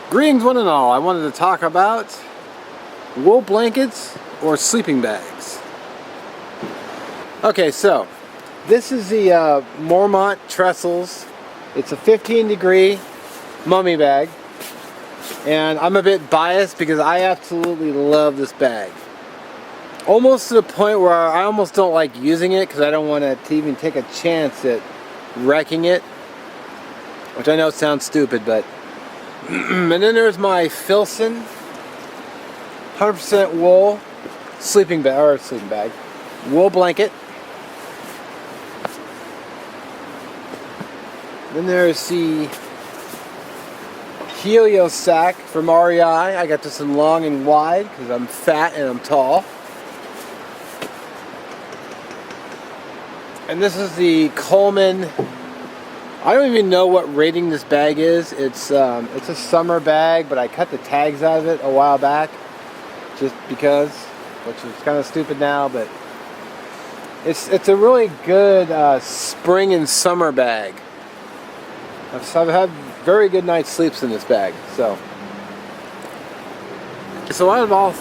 Greetings one and all. I wanted to talk about wool blankets or sleeping bags. Okay, so this is the Mormont Trestles. It's a 15-degree mummy bag. And I'm a bit biased because I absolutely love this bag. Almost to the point where I almost don't like using it because I don't want to even take a chance at wrecking it. Which I know sounds stupid, but... And then there's my Filson 100% wool sleeping bag, wool blanket. Then there's the Helio sack from REI. I got this in long and wide because I'm fat and I'm tall. And this is the Coleman. I don't even know what rating this bag is. It's a summer bag, but I cut the tags out of it a while back, just because, which is kind of stupid now. But it's a really good spring and summer bag. I've had very good night's sleeps in this bag. So out of all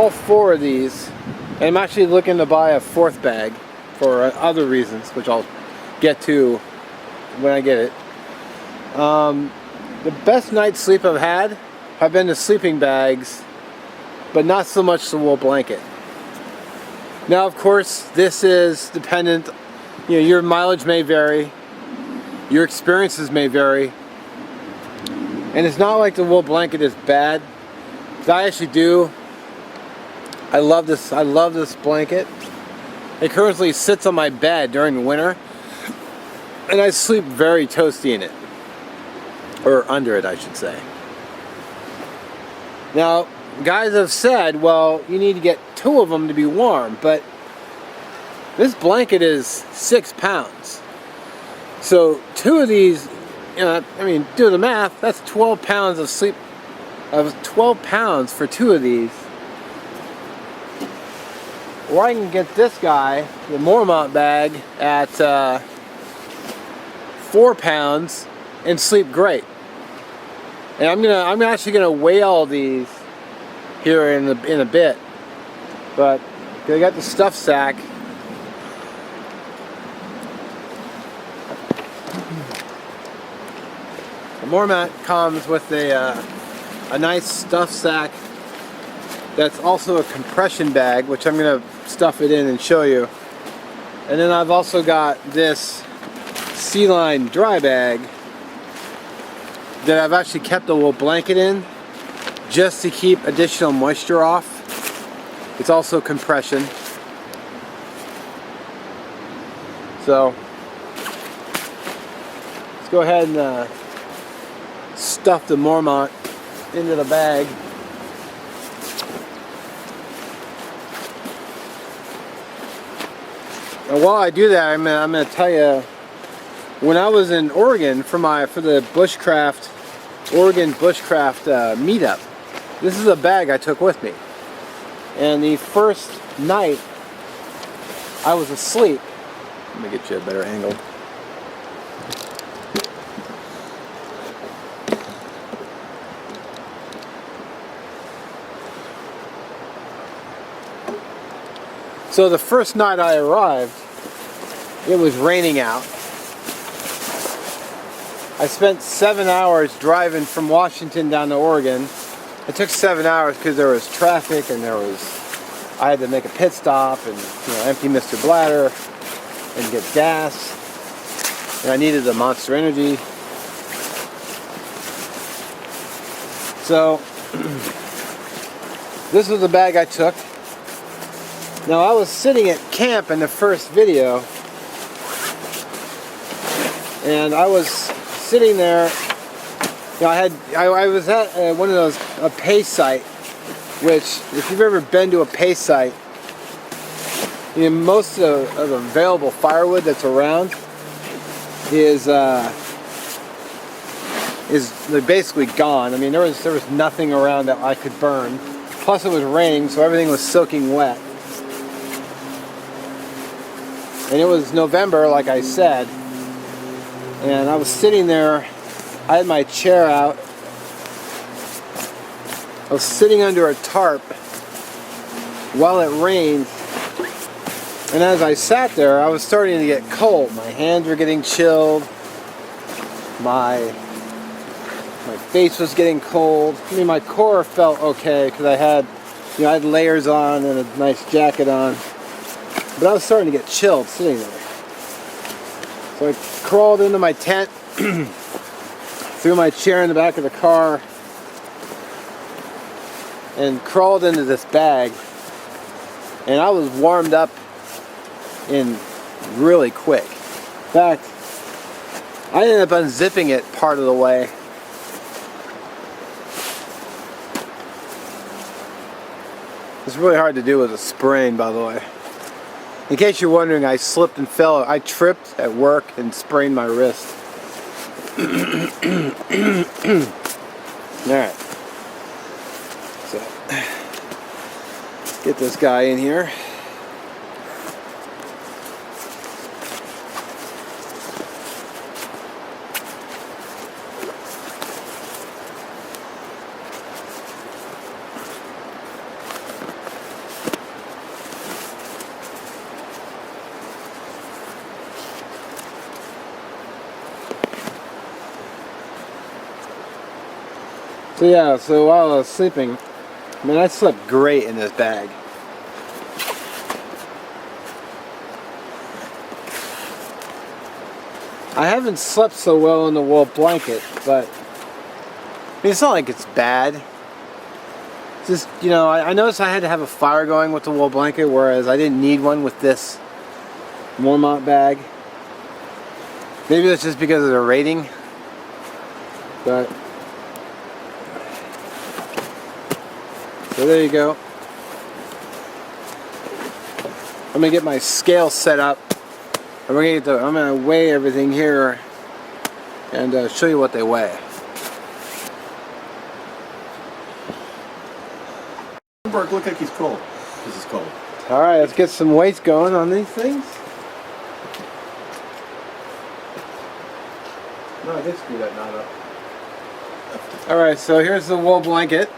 four of these, and I'm actually looking to buy a fourth bag for other reasons, which I'll get to when I get it. The best night's sleep I've had have been the sleeping bags, but not so much the wool blanket. Now, of course, this is dependent. You know, your mileage may vary, your experiences may vary, and it's not like the wool blanket is bad. I actually do. I love this. I love this blanket. It currently sits on my bed during the winter. And I sleep very toasty in it. Or under it, I should say. Now, guys have said, well, you need to get 2 of them to be warm. But this blanket is 6 pounds. So 2 of these, you know, I mean, do the math. That's 12 pounds of sleep. 12 pounds for 2 of these. Or I can get this guy, the Mormont bag, at 4 pounds and sleep great. And I'm actually gonna weigh all these here in a bit. But I got the stuff sack. The Mormont comes with a nice stuff sack that's also a compression bag, which I'm gonna stuff it in and show you. And then I've also got this Sea Line dry bag that I've actually kept a little blanket in just to keep additional moisture off. It's also compression. So let's go ahead and stuff the Mormont into the bag. And while I do that, I'm going to tell you, when I was in Oregon for the Oregon Bushcraft meetup, this is a bag I took with me. And the first night I was asleep. Let me get you a better angle. So the first night I arrived, it was raining out. I spent 7 hours driving from Washington down to Oregon. It took 7 hours because there was traffic and I had to make a pit stop and empty Mr. Bladder and get gas. And I needed the Monster Energy. So this was the bag I took. Now I was sitting at camp in the first video, and I was sitting there. I was at one of those a pay site, which if you've ever been to a pay site, most of the available firewood that's around is basically gone. I mean, there was nothing around that I could burn. Plus, it was raining, so everything was soaking wet. And it was November, like I said, and I was sitting there. I had my chair out, I was sitting under a tarp while it rained, and as I sat there, I was starting to get cold. My hands were getting chilled. My face was getting cold. I mean, my core felt okay because I had layers on and a nice jacket on, but I was starting to get chilled sitting there. So I crawled into my tent, threw my chair in the back of the car, and crawled into this bag. And I was warmed up in really quick. In fact, I ended up unzipping it part of the way. It's really hard to do with a sprain, by the way. In case you're wondering, I slipped and fell. I tripped at work and sprained my wrist. Alright. So, get this guy in here. So yeah, so while I was sleeping, I mean, I slept great in this bag. I haven't slept so well in the wool blanket, but I mean, it's not like it's bad. It's just, I noticed I had to have a fire going with the wool blanket, whereas I didn't need one with this Mormont bag. Maybe that's just because of the rating, but so there you go. I'm gonna get my scale set up, and I'm gonna weigh everything here and show you what they weigh. Berg, look like he's cold. This is cold. All right, let's get some weights going on these things. No, I did screw that knot up. All right, so here's the wool blanket.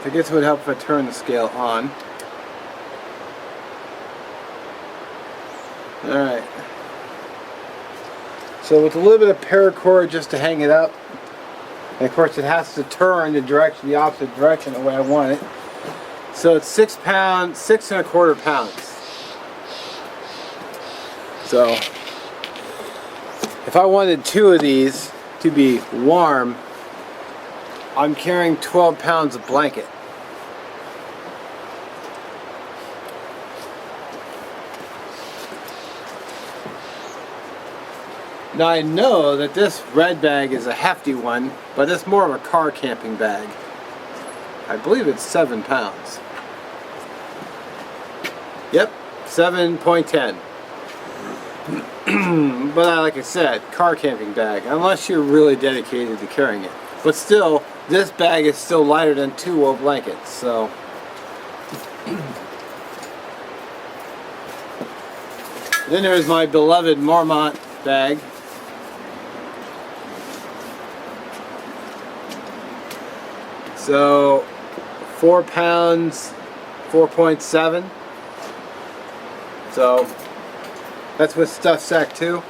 I guess it would help if I turn the scale on. Alright. So with a little bit of paracord just to hang it up, and of course it has to turn the opposite direction the way I want it. So it's 6 pounds, 6¼ pounds. So if I wanted 2 of these to be warm, I'm carrying 12 pounds of blanket. Now I know that this red bag is a hefty one, but it's more of a car camping bag. I believe it's 7 pounds. Yep, 7.10. But like I said, car camping bag, unless you're really dedicated to carrying it. But still, this bag is still lighter than 2 wool blankets, so. Then there's my beloved Mormont bag. So 4 pounds, 4.7. So that's with stuff sack too.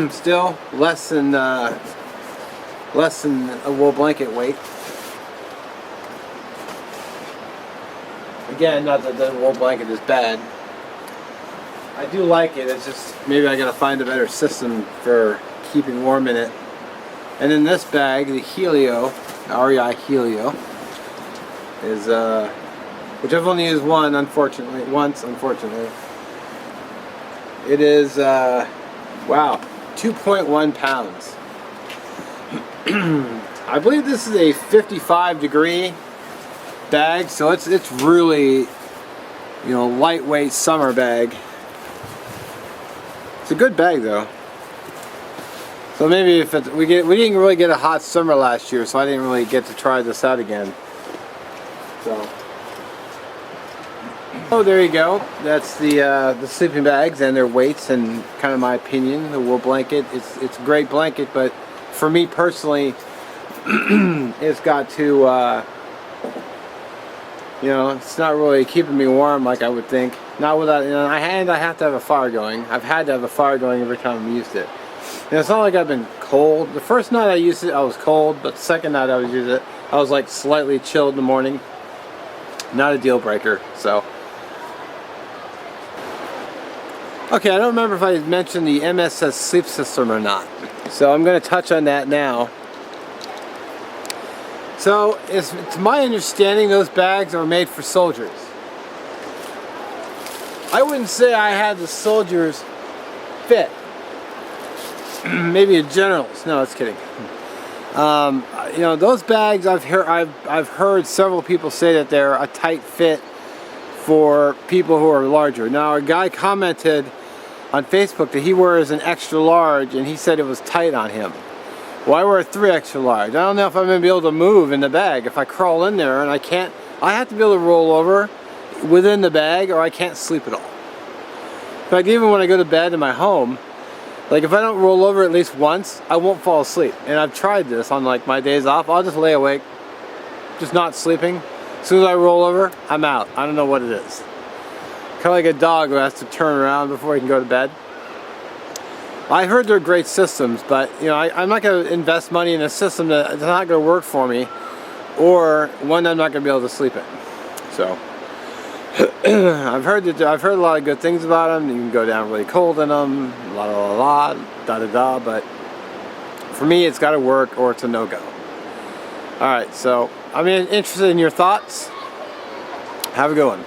Still less than a wool blanket weight. Again, not that the wool blanket is bad. I do like it. It's just maybe I gotta find a better system for keeping warm in it. And in this bag, the Helio, REI Helio, is which I've only used once, unfortunately. It is wow, 2.1 pounds. I believe this is a 55-degree bag, so it's really, lightweight summer bag. It's a good bag though. So maybe if we didn't really get a hot summer last year, so I didn't really get to try this out again. So Oh, there you go. That's the sleeping bags and their weights and kind of my opinion. The wool blanket, it's a great blanket, but for me personally, it's got to, you know, it's not really keeping me warm like I would think. Not without, you know, I have to have a fire going. I've had to have a fire going every time I've used it. And it's not like I've been cold. The first night I used it, I was cold, but the second night I was using it, I was like slightly chilled in the morning. Not a deal breaker, so. Okay, I don't remember if I mentioned the MSS sleep system or not. So I'm going to touch on that now. So, it's my understanding those bags are made for soldiers. I wouldn't say I had the soldiers fit. Maybe a general's. No, it's kidding. You know, those bags I've heard several people say that they're a tight fit for people who are larger. Now, a guy commented on Facebook that he wears an extra large and he said it was tight on him. Well, I wear a 3 extra large. I don't know if I'm going to be able to move in the bag. If I crawl in there and I can't, I have to be able to roll over within the bag or I can't sleep at all. In fact, even when I go to bed in my home, like if I don't roll over at least once, I won't fall asleep. And I've tried this on like my days off. I'll just lay awake, just not sleeping. As soon as I roll over, I'm out. I don't know what it is. Kind of like a dog who has to turn around before he can go to bed. I heard they're great systems, but you know, I'm not going to invest money in a system that's not going to work for me, or one I'm not going to be able to sleep in. So I've heard a lot of good things about them. You can go down really cold in them, but for me, it's got to work or it's a no-go. All right, so I'm interested in your thoughts. Have a good one.